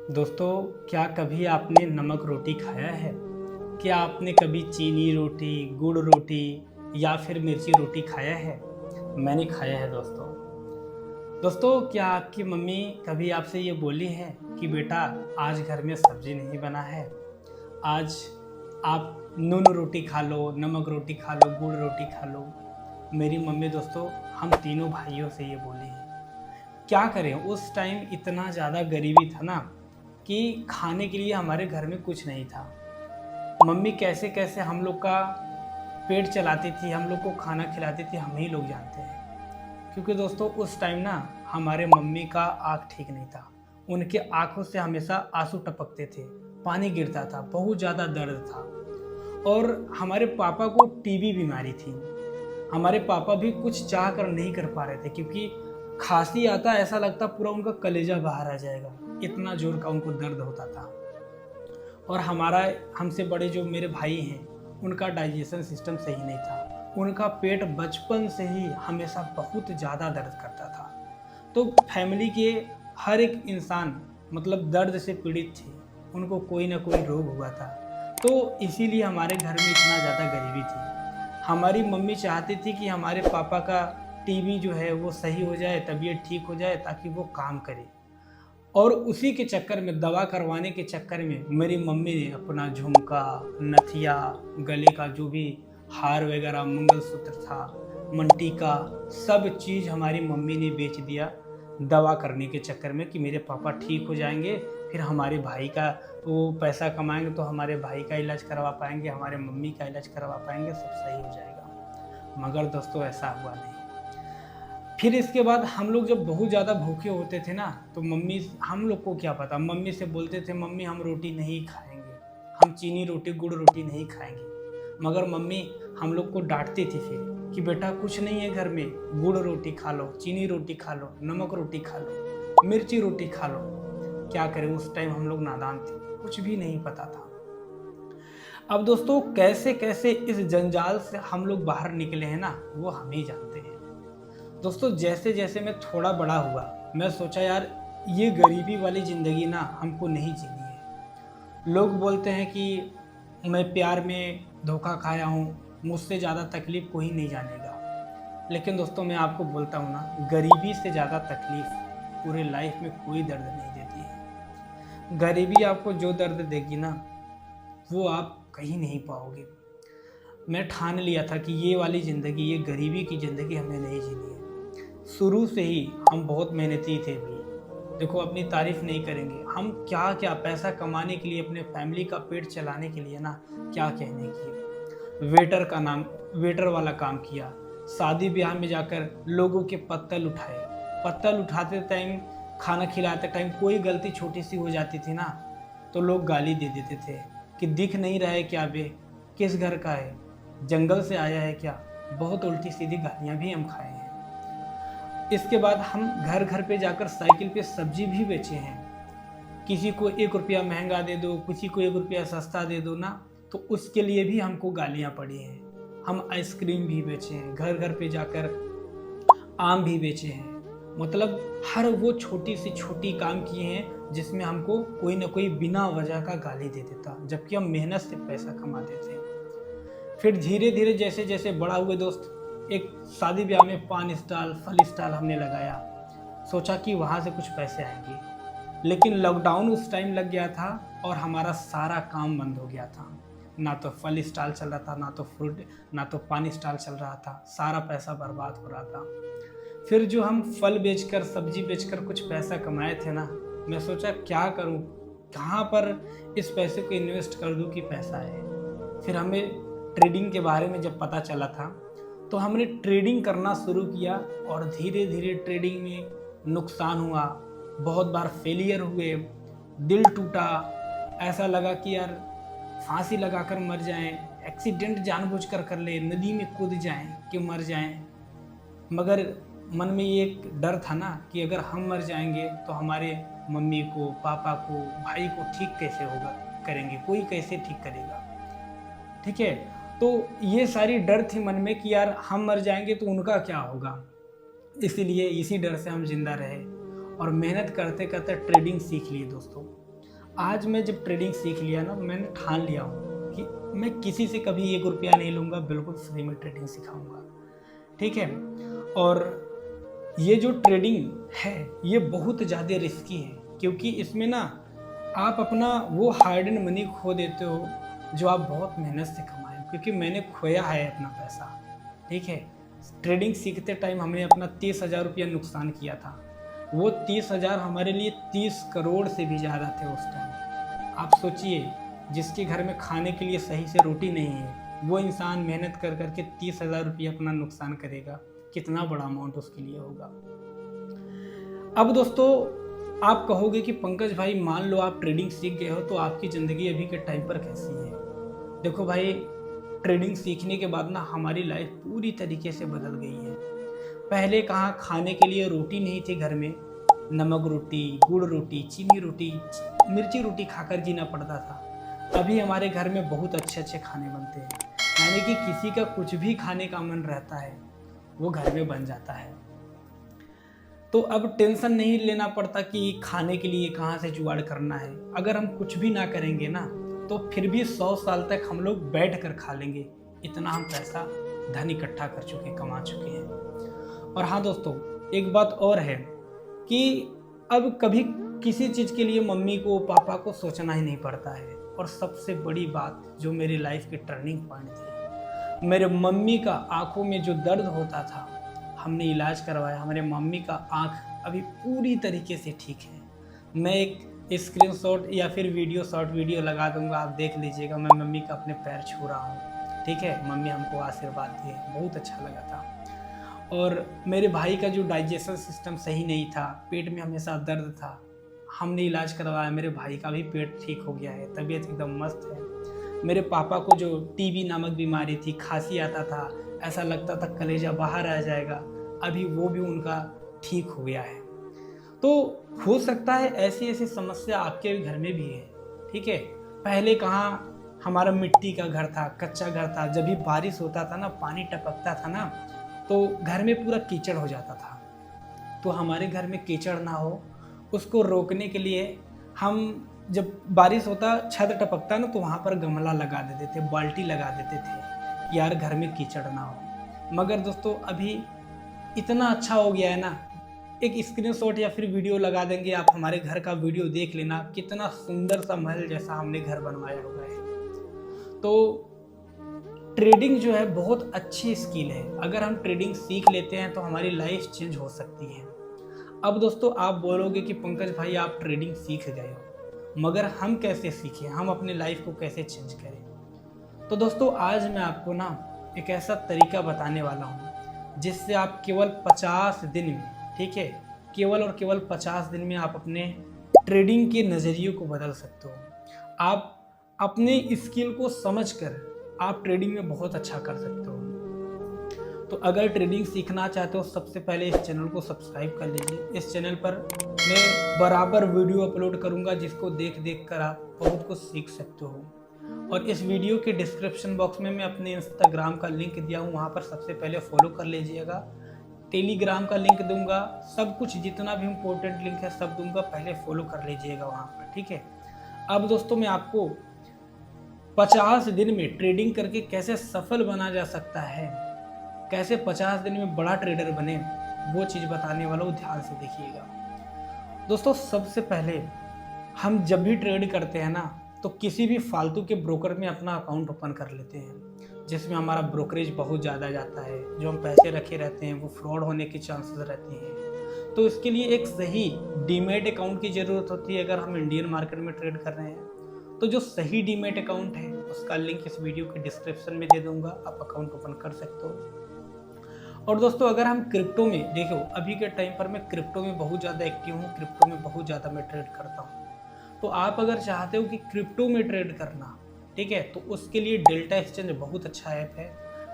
दोस्तों, क्या कभी आपने नमक रोटी खाया है? क्या आपने कभी चीनी रोटी, गुड़ रोटी या फिर मिर्ची रोटी खाया है? मैंने खाया है दोस्तों। दोस्तों, क्या आपकी मम्मी कभी आपसे ये बोली है कि बेटा आज घर में सब्जी नहीं बना है, आज आप नून रोटी खा लो, नमक रोटी खा लो, गुड़ रोटी खा लो? मेरी मम्मी दोस्तों हम तीनों भाइयों से ये बोली है। क्या करें, उस टाइम इतना ज़्यादा गरीबी था ना कि खाने के लिए हमारे घर में कुछ नहीं था। मम्मी कैसे कैसे हम लोग का पेट चलाती थी, हम लोग को खाना खिलाती थी, हम ही लोग जानते हैं। क्योंकि दोस्तों उस टाइम ना हमारे मम्मी का आँख ठीक नहीं था। उनके आँखों से हमेशा आंसू टपकते थे, पानी गिरता था, बहुत ज़्यादा दर्द था। और हमारे पापा को टीबी बीमारी थी। हमारे पापा भी कुछ चाह कर नहीं कर पा रहे थे, क्योंकि खांसी आता ऐसा लगता पूरा उनका कलेजा बाहर आ जाएगा, इतना जोर का उनको दर्द होता था। और हमारा हमसे बड़े जो मेरे भाई हैं, उनका डाइजेशन सिस्टम सही नहीं था। उनका पेट बचपन से ही हमेशा बहुत ज़्यादा दर्द करता था। तो फैमिली के हर एक इंसान मतलब दर्द से पीड़ित थे, उनको कोई ना कोई रोग हुआ था। तो इसीलिए हमारे घर में इतना ज़्यादा गरीबी थी। हमारी मम्मी चाहती थी कि हमारे पापा का टीबी जो है वो सही हो जाए, तबीयत ठीक हो जाए, ताकि वो काम करे। और उसी के चक्कर में, दवा करवाने के चक्कर में, मेरी मम्मी ने अपना झुमका, नथिया, गले का जो भी हार वगैरह, मंगलसूत्र था, मंटी का, सब चीज़ हमारी मम्मी ने बेच दिया दवा करने के चक्कर में कि मेरे पापा ठीक हो जाएंगे, फिर हमारे भाई का वो पैसा कमाएंगे तो हमारे भाई का इलाज करवा पाएंगे, हमारे मम्मी का इलाज करवा पाएंगे, सब सही हो जाएगा। मगर दोस्तों ऐसा हुआ नहीं। फिर इसके बाद हम लोग जब बहुत ज़्यादा भूखे होते थे ना, तो मम्मी, हम लोग को क्या पता, मम्मी से बोलते थे मम्मी हम रोटी नहीं खाएंगे, हम चीनी रोटी गुड़ रोटी नहीं खाएंगे। मगर मम्मी हम लोग को डांटती थी फिर कि बेटा कुछ नहीं है घर में, गुड़ रोटी खा लो, चीनी रोटी खा लो, नमक रोटी खा लो, मिर्ची रोटी खा लो। क्या करें, उस टाइम हम लोग नादान थे, कुछ भी नहीं पता था। अब दोस्तों कैसे कैसे इस जंजाल से हम लोग बाहर निकले हैं ना, वो हम ही जानते हैं। दोस्तों जैसे जैसे मैं थोड़ा बड़ा हुआ, मैं सोचा यार ये गरीबी वाली ज़िंदगी ना हमको नहीं जीनी है। लोग बोलते हैं कि मैं प्यार में धोखा खाया हूँ, मुझसे ज़्यादा तकलीफ़ कोई नहीं जानेगा। लेकिन दोस्तों मैं आपको बोलता हूँ ना, गरीबी से ज़्यादा तकलीफ़ पूरे लाइफ में कोई दर्द नहीं देती है। गरीबी आपको जो दर्द देगी ना, वो आप कहीं नहीं पाओगे। मैं ठान लिया था कि ये वाली ज़िंदगी, ये गरीबी की ज़िंदगी हमें नहीं जीनी है। शुरू से ही हम बहुत मेहनती थे भी। देखो अपनी तारीफ नहीं करेंगे, हम क्या क्या पैसा कमाने के लिए, अपने फैमिली का पेट चलाने के लिए ना क्या कहने किए। वेटर वाला काम किया, शादी ब्याह में जाकर लोगों के पत्तल उठाए। पत्तल उठाते टाइम, खाना खिलाते टाइम कोई गलती छोटी सी हो जाती थी ना, तो लोग गाली दे देते थे कि दिख नहीं रहा है क्या बे, किस घर का है, जंगल से आया है क्या। बहुत उल्टी सीधी गालियाँ भी हम खाए हैं। इसके बाद हम घर घर पे जाकर साइकिल पे सब्जी भी बेचे हैं। किसी को 1 रुपया महंगा दे दो, किसी को 1 रुपया सस्ता दे दो ना, तो उसके लिए भी हमको गालियाँ पड़ी हैं। हम आइसक्रीम भी बेचे हैं, घर घर पे जाकर आम भी बेचे हैं। मतलब हर वो छोटी सी छोटी काम किए हैं जिसमें हमको कोई ना कोई बिना वजह का गाली दे देता, जबकि हम मेहनत से पैसा कमाते थे। फिर धीरे धीरे जैसे जैसे बड़ा हुए दोस्त, एक शादी ब्याह में पान स्टॉल, फल स्टॉल हमने लगाया। सोचा कि वहाँ से कुछ पैसे आएंगे, लेकिन लॉकडाउन उस टाइम लग गया था और हमारा सारा काम बंद हो गया था। ना तो फल स्टॉल चल रहा था, ना तो फ्रूट, ना तो पान स्टॉल चल रहा था। सारा पैसा बर्बाद हो रहा था। फिर जो हम फल बेचकर, सब्जी बेचकर कुछ पैसा कमाए थे ना, मैं सोचा क्या करूँ, कहाँ पर इस पैसे को इन्वेस्ट कर दूँ कि पैसा आए। फिर हमें ट्रेडिंग के बारे में जब पता चला था, तो हमने ट्रेडिंग करना शुरू किया और धीरे धीरे ट्रेडिंग में नुकसान हुआ, बहुत बार फेलियर हुए, दिल टूटा, ऐसा लगा कि यार फांसी लगाकर मर जाएं, एक्सीडेंट जानबूझकर कर ले, नदी में कूद जाएं कि मर जाएं। मगर मन में ये एक डर था ना कि अगर हम मर जाएंगे तो हमारे मम्मी को, पापा को, भाई को ठीक कैसे होगा, करेंगे, कोई कैसे ठीक करेगा। ठीक है, तो ये सारी डर थी मन में कि यार हम मर जाएंगे तो उनका क्या होगा। इसीलिए इसी डर से हम जिंदा रहे और मेहनत करते करते ट्रेडिंग सीख लिए दोस्तों। आज मैं जब ट्रेडिंग सीख लिया ना, मैंने ठान लिया हूँ कि मैं किसी से कभी 1 रुपया नहीं लूँगा, बिल्कुल फ्री में ट्रेडिंग सिखाऊंगा। ठीक है। और ये जो ट्रेडिंग है ये बहुत ज़्यादा रिस्की है, क्योंकि इसमें ना आप अपना वो हार्ड एंड मनी खो देते हो जो आप बहुत मेहनत से कमाए हो। क्योंकि मैंने खोया है अपना पैसा। ठीक है। ट्रेडिंग सीखते टाइम हमने अपना 30,000 रुपया नुकसान किया था। वो 30,000 हमारे लिए 30 करोड़ से भी ज़्यादा थे उस टाइम। आप सोचिए, जिसके घर में खाने के लिए सही से रोटी नहीं है, वो इंसान मेहनत कर करके 30,000 रुपया अपना नुकसान करेगा, कितना बड़ा अमाउंट उसके लिए होगा। अब दोस्तों आप कहोगे कि पंकज भाई, मान लो आप ट्रेडिंग सीख गए हो तो आपकी ज़िंदगी अभी के टाइम पर कैसी है? देखो भाई, ट्रेडिंग सीखने के बाद ना हमारी लाइफ पूरी तरीके से बदल गई है। पहले कहाँ खाने के लिए रोटी नहीं थी घर में, नमक रोटी, गुड़ रोटी, चीनी रोटी, मिर्ची रोटी खाकर जीना पड़ता था। अभी हमारे घर में बहुत अच्छे अच्छे खाने बनते हैं, यानी कि किसी का कुछ भी खाने का मन रहता है वो घर में बन जाता है। तो अब टेंशन नहीं लेना पड़ता कि खाने के लिए कहाँ से जुगाड़ करना है। अगर हम कुछ भी ना करेंगे ना तो फिर भी 100 साल तक हम लोग बैठ कर खा लेंगे, इतना हम पैसा धन इकट्ठा कर चुके हैं, कमा चुके हैं। और हाँ दोस्तों, एक बात और है कि अब कभी किसी चीज़ के लिए मम्मी को पापा को सोचना ही नहीं पड़ता है। और सबसे बड़ी बात जो मेरी लाइफ की टर्निंग पॉइंट थी, मेरे मम्मी का आंखों में जो दर्द होता था, हमने इलाज करवाया, हमारे मम्मी का आंख अभी पूरी तरीके से ठीक है। मैं एक स्क्रीनशॉट या फिर शॉर्ट वीडियो लगा दूंगा, आप देख लीजिएगा, मैं मम्मी का अपने पैर छू रहा हूँ। ठीक है। मम्मी हमको आशीर्वाद दिए, बहुत अच्छा लगा था। और मेरे भाई का जो डाइजेशन सिस्टम सही नहीं था, पेट में हमेशा दर्द था, हमने इलाज करवाया, मेरे भाई का भी पेट ठीक हो गया है, तबीयत एकदम मस्त है। मेरे पापा को जो टीबी नामक बीमारी थी, खांसी आता था, ऐसा लगता था कलेजा बाहर आ जाएगा, अभी वो भी उनका ठीक हो गया है। तो हो सकता है ऐसी ऐसी समस्या आपके घर में भी है। ठीक है। पहले कहाँ हमारा मिट्टी का घर था, कच्चा घर था, जब भी बारिश होता था ना, पानी टपकता था ना, तो घर में पूरा कीचड़ हो जाता था। तो हमारे घर में कीचड़ ना हो, उसको रोकने के लिए हम जब बारिश होता, छत टपकता ना, तो वहाँ पर गमला लगा देते थे, बाल्टी लगा देते थे कि यार घर में कीचड़ ना हो। मगर दोस्तों अभी इतना अच्छा हो गया है ना, एक स्क्रीनशॉट या फिर वीडियो लगा देंगे, आप हमारे घर का वीडियो देख लेना, कितना सुंदर सा महल जैसा हमने घर बनवाया हुआ है। तो ट्रेडिंग जो है बहुत अच्छी स्किल है, अगर हम ट्रेडिंग सीख लेते हैं तो हमारी लाइफ चेंज हो सकती है। अब दोस्तों आप बोलोगे कि पंकज भाई आप ट्रेडिंग सीख गए हो, मगर हम कैसे सीखें, हम अपने लाइफ को कैसे चेंज करें? तो दोस्तों आज मैं आपको ना एक ऐसा तरीका बताने वाला हूँ जिससे आप केवल 50 दिन में, ठीक है, केवल और केवल 50 दिन में आप अपने ट्रेडिंग के नज़रिए को बदल सकते हो। आप अपने स्किल को समझकर आप ट्रेडिंग में बहुत अच्छा कर सकते हो। तो अगर ट्रेडिंग सीखना चाहते हो, सबसे पहले इस चैनल को सब्सक्राइब कर लीजिए। इस चैनल पर मैं बराबर वीडियो अपलोड करूंगा जिसको देख देख कर आप बहुत कुछ सीख सकते हो। और इस वीडियो के डिस्क्रिप्शन बॉक्स में मैं अपने इंस्टाग्राम का लिंक दिया हूँ, वहाँ पर सबसे पहले फॉलो कर लीजिएगा। टेलीग्राम का लिंक दूंगा, सब कुछ जितना भी इम्पोर्टेंट लिंक है सब दूंगा, पहले फॉलो कर लीजिएगा वहाँ पर। ठीक है। अब दोस्तों मैं आपको 50 दिन में ट्रेडिंग करके कैसे सफल बना जा सकता है, कैसे 50 दिन में बड़ा ट्रेडर बने, वो चीज़ बताने वाला हूँ, ध्यान से देखिएगा। दोस्तों सबसे पहले हम जब भी ट्रेड करते हैं ना, तो किसी भी फालतू के ब्रोकर में अपना अकाउंट ओपन कर लेते हैं, जिसमें हमारा ब्रोकरेज बहुत ज़्यादा जाता है, जो हम पैसे रखे रहते हैं वो फ्रॉड होने की चांसेस रहती हैं। तो इसके लिए एक सही डीमैट अकाउंट की ज़रूरत होती है। अगर हम इंडियन मार्केट में ट्रेड कर रहे हैं तो जो सही डीमैट अकाउंट है उसका लिंक इस वीडियो के डिस्क्रिप्शन में दे दूंगा, आप अकाउंट ओपन कर सकते हो। और दोस्तों अगर हम क्रिप्टो में देखो, अभी के टाइम पर मैं क्रिप्टो में बहुत ज़्यादा एक्टिव हूँ, क्रिप्टो में बहुत ज़्यादा मैं ट्रेड करता हूँ। तो आप अगर चाहते हो कि क्रिप्टो में ट्रेड करना, ठीक है, तो उसके लिए डेल्टा एक्सचेंज बहुत अच्छा ऐप है।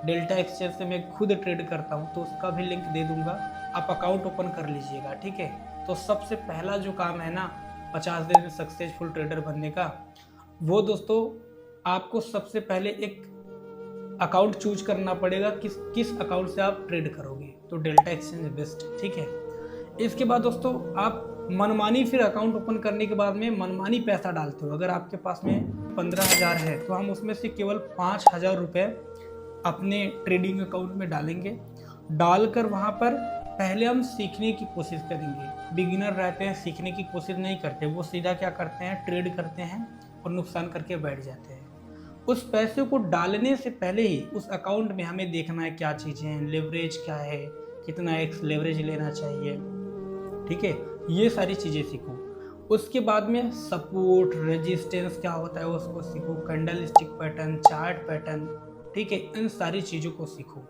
डेल्टा एक्सचेंज से मैं खुद ट्रेड करता हूँ, तो उसका भी लिंक दे दूंगा, आप अकाउंट ओपन कर लीजिएगा। ठीक है। तो सबसे पहला जो काम है ना 50 दिन में सक्सेसफुल ट्रेडर बनने का, वो दोस्तों आपको सबसे पहले एक अकाउंट चूज करना पड़ेगा, किस अकाउंट से आप ट्रेड करोगे। तो डेल्टा एक्सचेंज बेस्ट। ठीक है। इसके बाद दोस्तों आप मनमानी फिर अकाउंट ओपन करने के बाद में मनमानी पैसा डालते हो। अगर आपके पास में 15,000 है तो हम उसमें से केवल 5,000 रुपये अपने ट्रेडिंग अकाउंट में डालेंगे। डालकर वहाँ पर पहले हम सीखने की कोशिश करेंगे। बिगिनर रहते हैं, सीखने की कोशिश नहीं करते, वो सीधा क्या करते हैं, ट्रेड करते हैं और नुकसान करके बैठ जाते हैं। उस पैसे को डालने से पहले ही उस अकाउंट में हमें देखना है क्या चीज़ें हैं, लेवरेज क्या है, कितना एक्स लेवरेज लेना चाहिए, ठीक है, ये सारी चीज़ें सीखो। उसके बाद में सपोर्ट रेजिस्टेंस क्या होता है उसको सीखो, candle stick pattern, chart pattern, ठीक है, इन सारी चीज़ों को सीखो।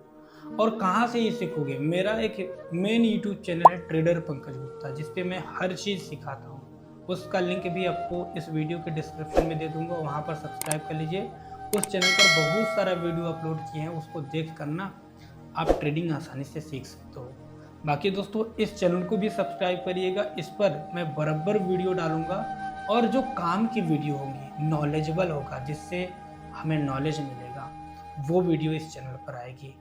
और कहाँ से ये सीखोगे? मेरा एक मेन यूट्यूब चैनल है ट्रेडर पंकज गुप्ता, जिस पे मैं हर चीज़ सिखाता हूँ। उसका लिंक भी आपको इस वीडियो के डिस्क्रिप्शन में दे दूंगा, वहाँ पर सब्सक्राइब कर लीजिए। उस चैनल पर बहुत सारा वीडियो अपलोड किए हैं, उसको देख कर ना आप ट्रेडिंग आसानी से सीख सकते हो। बाकी दोस्तों इस चैनल को भी सब्सक्राइब करिएगा, इस पर मैं बराबर वीडियो डालूंगा और जो काम की वीडियो होगी, नॉलेजेबल होगा, जिससे हमें नॉलेज मिलेगा, वो वीडियो इस चैनल पर आएगी।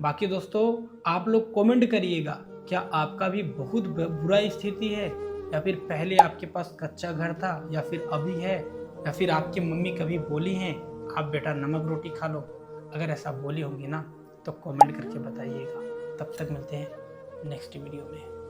बाकी दोस्तों आप लोग कमेंट करिएगा, क्या आपका भी बहुत बुरा स्थिति है, या फिर पहले आपके पास कच्चा घर था, या फिर अभी है, या फिर आपकी मम्मी कभी बोली हैं आप बेटा नमक रोटी खा लो? अगर ऐसा बोली होंगी ना तो कमेंट करके बताइएगा। तब तक मिलते हैं नेक्स्ट वीडियो में।